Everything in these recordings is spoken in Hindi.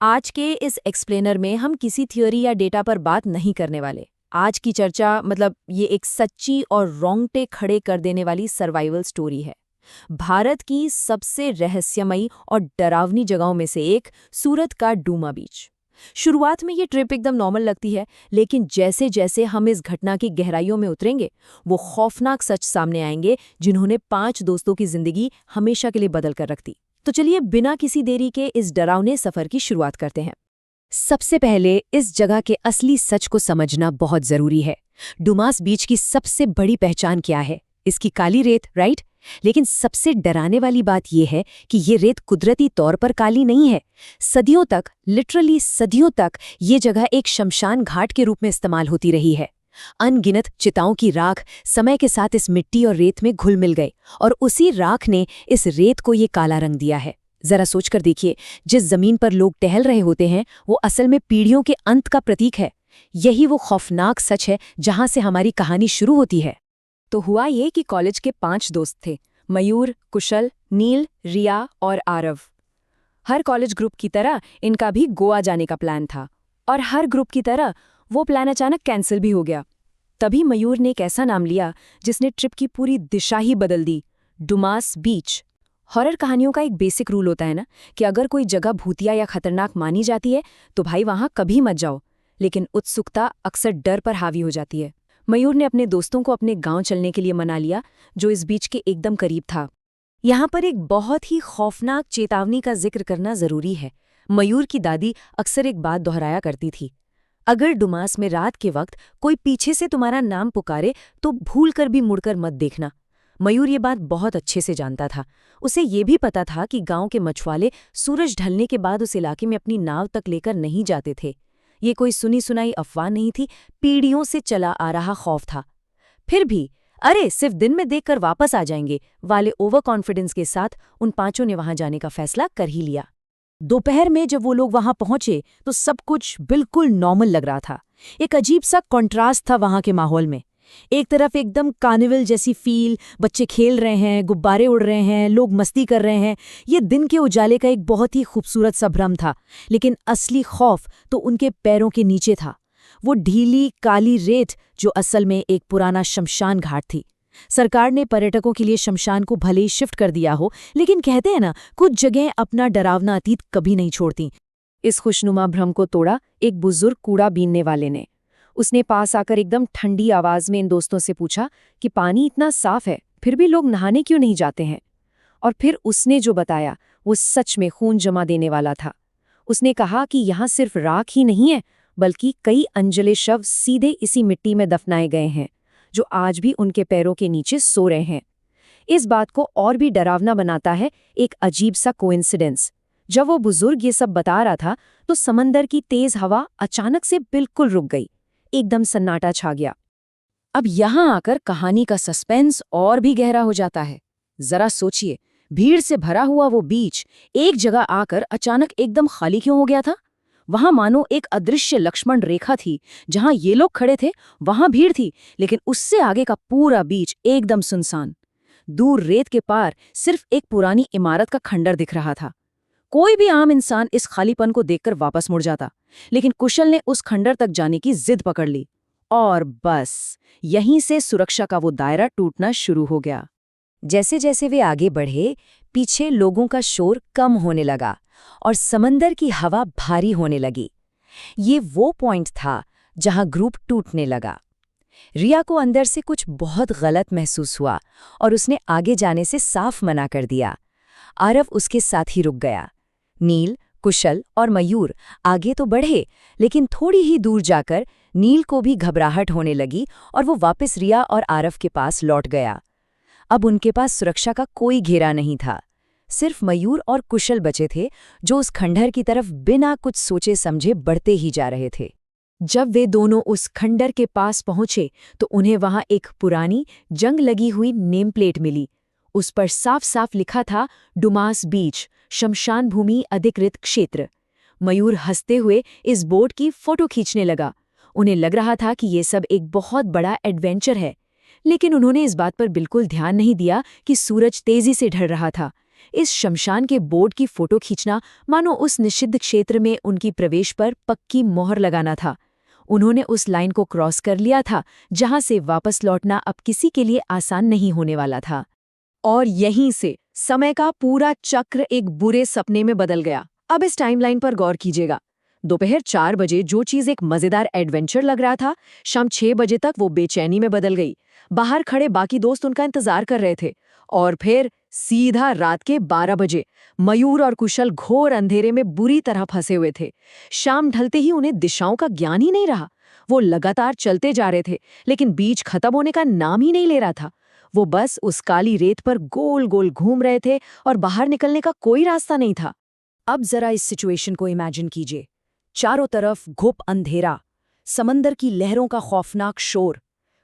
आज के इस एक्सप्लेनर में हम किसी थ्योरी या डेटा पर बात नहीं करने वाले। आज की चर्चा ये एक सच्ची और रोंगटे खड़े कर देने वाली सर्वाइवल स्टोरी है। भारत की सबसे रहस्यमयी और डरावनी जगहों में से एक सूरत का डूमा बीच। शुरुआत में ये ट्रिप एकदम नॉर्मल लगती है, लेकिन जैसे जैसे हम इस घटना की गहराइयों में उतरेंगे वो खौफनाक सच सामने आएंगे जिन्होंने 5 दोस्तों की जिंदगी हमेशा के लिए बदल कर रख दी। तो चलिए बिना किसी देरी के इस डरावने सफर की शुरुआत करते हैं। सबसे पहले इस जगह के असली सच को समझना बहुत जरूरी है। डुमास बीच की सबसे बड़ी पहचान क्या है? इसकी काली रेत, राइट? लेकिन सबसे डराने वाली बात यह है कि ये रेत कुदरती तौर पर काली नहीं है। सदियों तक, लिटरली सदियों तक, ये जगह एक शमशान घाट के रूप में इस्तेमाल होती रही है। अनगिनत चिताओं की राख समय के साथ इस मिट्टी और रेत में घुल मिल गई और उसी राख ने इस रेत को ये काला रंग दिया है। जरा सोचकर देखिए, जिस जमीन पर लोग टहल रहे होते हैं वो असल में पीढ़ियों के अंत का प्रतीक है। यही वो खौफनाक सच है जहां से हमारी कहानी शुरू होती है। तो हुआ ये कि कॉलेज के 5 दोस्त थे, मयूर, कुशल, नील, रिया और आरव। हर कॉलेज ग्रुप की तरह इनका भी गोवा जाने का प्लान था, और हर ग्रुप की तरह वो प्लान अचानक कैंसिल भी हो गया। तभी मयूर ने एक ऐसा नाम लिया जिसने ट्रिप की पूरी दिशा ही बदल दी, डुमास बीच। हॉरर कहानियों का एक बेसिक रूल होता है ना कि अगर कोई जगह भूतिया या खतरनाक मानी जाती है तो भाई वहां कभी मत जाओ, लेकिन उत्सुकता अक्सर डर पर हावी हो जाती है। मयूर ने अपने दोस्तों को अपने गांव चलने के लिए मना लिया, जो इस बीच के एकदम करीब था। यहाँ पर एक बहुत ही खौफनाक चेतावनी का जिक्र करना जरूरी है। मयूर की दादी अक्सर एक बात दोहराया करती थी, अगर डुमास में रात के वक्त कोई पीछे से तुम्हारा नाम पुकारे तो भूल कर भी मुड़कर मत देखना। मयूर ये बात बहुत अच्छे से जानता था। उसे ये भी पता था कि गांव के मछुआरे सूरज ढलने के बाद उस इलाके में अपनी नाव तक लेकर नहीं जाते थे। ये कोई सुनी सुनाई अफवाह नहीं थी, पीढ़ियों से चला आ रहा खौफ था। फिर भी अरे सिर्फ दिन में देखकर वापस आ जाएंगे वाले ओवर कॉन्फिडेंस के साथ उन 5 ने वहां जाने का फैसला कर ही लिया। दोपहर में जब वो लोग वहां पहुंचे तो सब कुछ बिल्कुल नॉर्मल लग रहा था। एक अजीब सा कॉन्ट्रास्ट था वहां के माहौल में। एक तरफ एकदम कार्निवल जैसी फील, बच्चे खेल रहे हैं, गुब्बारे उड़ रहे हैं, लोग मस्ती कर रहे हैं। ये दिन के उजाले का एक बहुत ही खूबसूरत सा भ्रम था, लेकिन असली खौफ तो उनके पैरों के नीचे था। वो ढीली काली रेत जो असल में एक पुराना शमशान घाट थी। सरकार ने पर्यटकों के लिए शमशान को भले ही शिफ्ट कर दिया हो, लेकिन कहते हैं ना, कुछ जगह अपना डरावना अतीत कभी नहीं छोड़ती। इस खुशनुमा भ्रम को तोड़ा एक बुजुर्ग कूड़ा बीनने वाले ने। उसने पास आकर एकदम ठंडी आवाज में इन दोस्तों से पूछा कि पानी इतना साफ है, फिर भी लोग नहाने क्यों नहीं जाते हैं? और फिर उसने जो बताया वो सच में खून जमा देने वाला था। उसने कहा कि यहाँ सिर्फ राख ही नहीं है, बल्कि कई अनजले शव सीधे इसी मिट्टी में दफनाए गए हैं, जो आज भी उनके पैरों के नीचे सो रहे हैं। इस बात को और भी डरावना बनाता है एक अजीब सा कोइंसिडेंस। जब वो बुजुर्ग ये सब बता रहा था तो समंदर की तेज हवा अचानक से बिल्कुल रुक गई। एकदम सन्नाटा छा गया। अब यहाँ आकर कहानी का सस्पेंस और भी गहरा हो जाता है। जरा सोचिए, भीड़ से भरा हुआ वो बीच एक जगह आकर अचानक एकदम खाली क्यों हो गया था? वहां मानो एक अदृश्य लक्ष्मण रेखा थी। जहां ये लोग खड़े थे वहां भीड़ थी, लेकिन उससे आगे का पूरा बीच एकदम सुनसान। दूर रेत के पार सिर्फ एक पुरानी इमारत का खंडर दिख रहा था। कोई भी आम इंसान इस खालीपन को देखकर वापस मुड़ जाता, लेकिन कुशल ने उस खंडर तक जाने की जिद पकड़ ली। और बस यहीं से सुरक्षा का वो दायरा टूटना शुरू हो गया। जैसे जैसे वे आगे बढ़े, पीछे लोगों का शोर कम होने लगा और समंदर की हवा भारी होने लगी। ये वो पॉइंट था जहां ग्रुप टूटने लगा। रिया को अंदर से कुछ बहुत गलत महसूस हुआ और उसने आगे जाने से साफ मना कर दिया। आरव उसके साथ ही रुक गया। नील, कुशल और मयूर आगे तो बढ़े, लेकिन थोड़ी ही दूर जाकर नील को भी घबराहट होने लगी और वो वापस रिया और आरव के पास लौट गया। अब उनके पास सुरक्षा का कोई घेरा नहीं था। सिर्फ मयूर और कुशल बचे थे, जो उस खंडहर की तरफ बिना कुछ सोचे समझे बढ़ते ही जा रहे थे। जब वे दोनों उस खंडहर के पास पहुंचे तो उन्हें वहां एक पुरानी जंग लगी हुई नेम प्लेट मिली। उस पर साफ साफ लिखा था, डुमास बीच, शमशान भूमि अधिकृत क्षेत्र। मयूर हंसते हुए इस बोर्ड की फोटो खींचने लगा। उन्हें लग रहा था कि ये सब एक बहुत बड़ा एडवेंचर है, लेकिन उन्होंने इस बात पर बिल्कुल ध्यान नहीं दिया कि सूरज तेजी से ढल रहा था। इस शमशान के बोर्ड की फोटो खींचना मानो उस निषिद्ध क्षेत्र में उनकी प्रवेश पर पक्की मोहर लगाना था। उन्होंने उस लाइन को क्रॉस कर लिया था जहां से वापस लौटना अब किसी के लिए आसान नहीं होने वाला था। और यहीं से समय का पूरा चक्र एक बुरे सपने में बदल गया। अब इस टाइमलाइन पर गौर कीजिएगा। दोपहर 4 बजे जो चीज एक मजेदार एडवेंचर लग रहा था, शाम 6 बजे तक वो बेचैनी में बदल गई। बाहर खड़े बाकी दोस्त उनका इंतजार कर रहे थे। और फिर सीधा रात के 12 बजे मयूर और कुशल घोर अंधेरे में बुरी तरह फंसे हुए थे। शाम ढलते ही उन्हें दिशाओं का ज्ञान ही नहीं रहा। वो लगातार चलते जा रहे थे, लेकिन बीच खत्म होने का नाम ही नहीं ले रहा था। वो बस उस काली रेत पर गोल गोल घूम रहे थे और बाहर निकलने का कोई रास्ता नहीं था। अब जरा इस सिचुएशन को इमेजिन कीजिए। चारों तरफ घुप अंधेरा, समंदर की लहरों का खौफनाक शोर,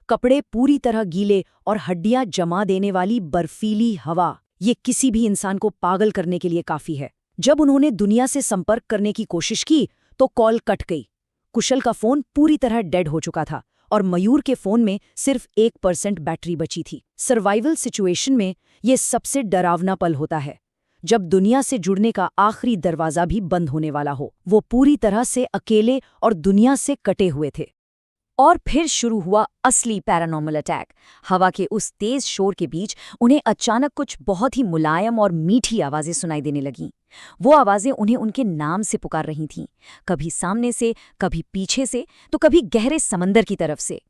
कपड़े पूरी तरह गीले और हड्डियां जमा देने वाली बर्फीली हवा। ये किसी भी इंसान को पागल करने के लिए काफी है। जब उन्होंने दुनिया से संपर्क करने की कोशिश की तो कॉल कट गई। कुशल का फोन पूरी तरह डेड हो चुका था और मयूर के फोन में सिर्फ 1% बैटरी बची थी। सर्वाइवल सिचुएशन में ये सबसे डरावना पल होता है, जब दुनिया से जुड़ने का आखिरी दरवाजा भी बंद होने वाला हो। वो पूरी तरह से अकेले और दुनिया से कटे हुए थे। और फिर शुरू हुआ असली पैरानॉर्मल अटैक। हवा के उस तेज शोर के बीच उन्हें अचानक कुछ बहुत ही मुलायम और मीठी आवाजें सुनाई देने लगीं। वो आवाजें उन्हें उनके नाम से पुकार रही थीं, कभी सामने से, कभी पीछे से, तो कभी गहरे समंदर की तरफ से।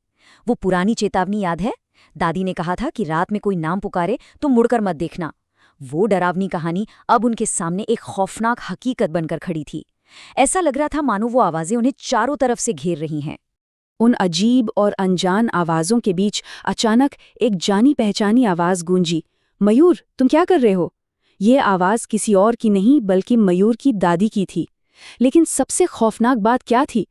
वो पुरानी चेतावनी याद है? दादी ने कहा था कि रात में कोई नाम पुकारे तो मुड़कर मत देखना। वो डरावनी कहानी अब उनके सामने एक खौफनाक हकीकत बनकर खड़ी थी। ऐसा लग रहा था मानो वो आवाजें उन्हें चारों तरफ से घेर रही हैं। उन अजीब और अनजान आवाज़ों के बीच अचानक एक जानी पहचानी आवाज़ गूंजी। मयूर, तुम क्या कर रहे हो? ये आवाज़ किसी और की नहीं बल्कि मयूर की दादी की थी। लेकिन सबसे खौफनाक बात क्या थी?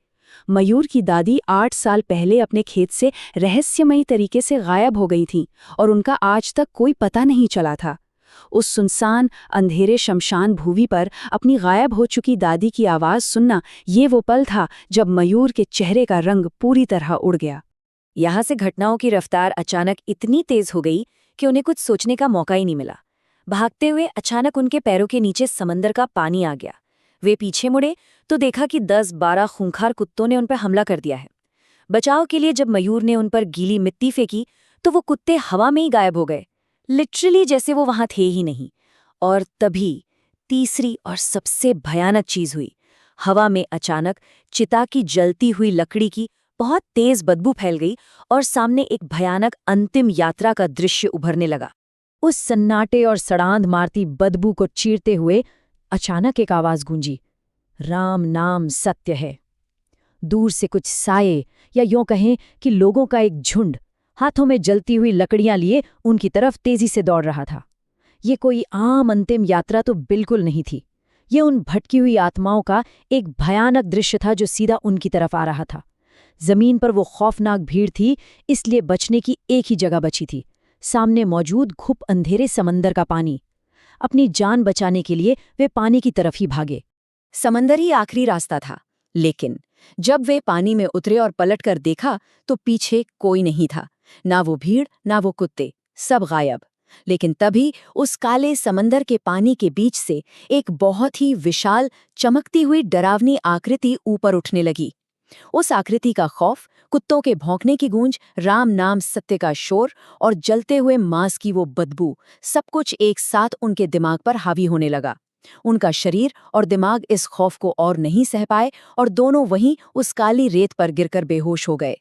मयूर की दादी 8 साल पहले अपने खेत से रहस्यमयी तरीके से गायब हो गई थीं और उनका आज तक कोई पता नहीं चला था। उस सुनसान अंधेरे शमशान भूमि पर अपनी गायब हो चुकी दादी की आवाज़ सुनना, ये वो पल था जब मयूर के चेहरे का रंग पूरी तरह उड़ गया। यहाँ से घटनाओं की रफ्तार अचानक इतनी तेज हो गई कि उन्हें कुछ सोचने का मौका ही नहीं मिला। भागते हुए अचानक उनके पैरों के नीचे समंदर का पानी आ गया। वे पीछे मुड़े तो देखा कि 10-12 खूंखार कुत्तों ने उन पर हमला कर दिया है। बचाव के लिए जब मयूर ने उन पर गीली मिट्टी फेंकी तो वो कुत्ते हवा में ही गायब हो गए, लिटरली जैसे वो वहां थे ही नहीं। और तभी तीसरी और सबसे भयानक चीज हुई। हवा में अचानक चिता की जलती हुई लकड़ी की बहुत तेज बदबू फैल गई और सामने एक भयानक अंतिम यात्रा का दृश्य उभरने लगा। उस सन्नाटे और सड़ांध मारती बदबू को चीरते हुए अचानक एक आवाज गूंजी, राम नाम सत्य है। दूर से कुछ साये, या यूं कहें कि लोगों का एक झुंड, हाथों में जलती हुई लकड़ियां लिए उनकी तरफ तेजी से दौड़ रहा था। ये कोई आम अंतिम यात्रा तो बिल्कुल नहीं थी। ये उन भटकी हुई आत्माओं का एक भयानक दृश्य था जो सीधा उनकी तरफ आ रहा था। जमीन पर वो खौफनाक भीड़ थी, इसलिए बचने की एक ही जगह बची थी, सामने मौजूद घुप अंधेरे समंदर का पानी। अपनी जान बचाने के लिए वे पानी की तरफ ही भागे। समंदर ही आखिरी रास्ता था, लेकिन जब वे पानी में उतरे और पलटकर देखा तो पीछे कोई नहीं था। ना वो भीड़, ना वो कुत्ते, सब गायब। लेकिन तभी उस काले समंदर के पानी के बीच से एक बहुत ही विशाल, चमकती हुई डरावनी आकृति ऊपर उठने लगी। उस आकृति का खौफ, कुत्तों के भौंकने की गूंज, राम नाम सत्य का शोर और जलते हुए मांस की वो बदबू, सब कुछ एक साथ उनके दिमाग पर हावी होने लगा। उनका शरीर और दिमाग इस खौफ को और नहीं सह पाए और दोनों वहीं उस काली रेत पर गिरकर बेहोश हो गए।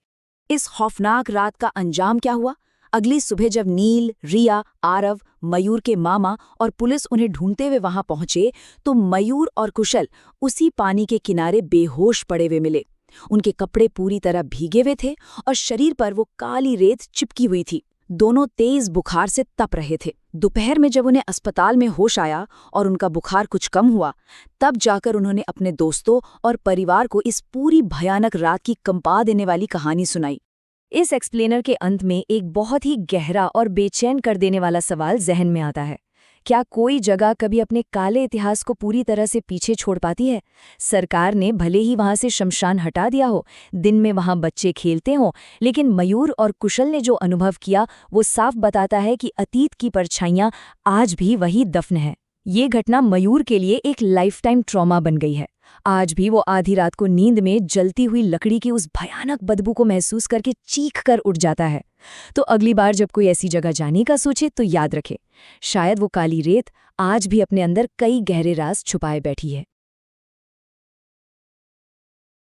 इस खौफनाक रात का अंजाम क्या हुआ? अगली सुबह जब नील, रिया, आरव, मयूर के मामा और पुलिस उन्हें ढूंढते हुए वहां पहुंचे तो मयूर और कुशल उसी पानी के किनारे बेहोश पड़े हुए मिले। उनके कपड़े पूरी तरह भीगे हुए थे और शरीर पर वो काली रेत चिपकी हुई थी। दोनों तेज बुखार से तप रहे थे। दोपहर में जब उन्हें अस्पताल में होश आया और उनका बुखार कुछ कम हुआ, तब जाकर उन्होंने अपने दोस्तों और परिवार को इस पूरी भयानक रात की कंपा देने वाली कहानी सुनाई। इस एक्सप्लेनर के अंत में एक बहुत ही गहरा और बेचैन कर देने वाला सवाल जहन में आता है। क्या कोई जगह कभी अपने काले इतिहास को पूरी तरह से पीछे छोड़ पाती है? सरकार ने भले ही वहां से शमशान हटा दिया हो, दिन में वहां बच्चे खेलते हों, लेकिन मयूर और कुशल ने जो अनुभव किया वो साफ बताता है कि अतीत की परछाइयां आज भी वही दफन है। ये घटना मयूर के लिए एक लाइफटाइम ट्रॉमा बन गई है। आज भी वो आधी रात को नींद में जलती हुई लकड़ी की उस भयानक बदबू को महसूस करके चीख कर उठ जाता है। तो अगली बार जब कोई ऐसी जगह जाने का सोचे तो याद रखे, शायद वो काली रेत आज भी अपने अंदर कई गहरे राज छुपाए बैठी है।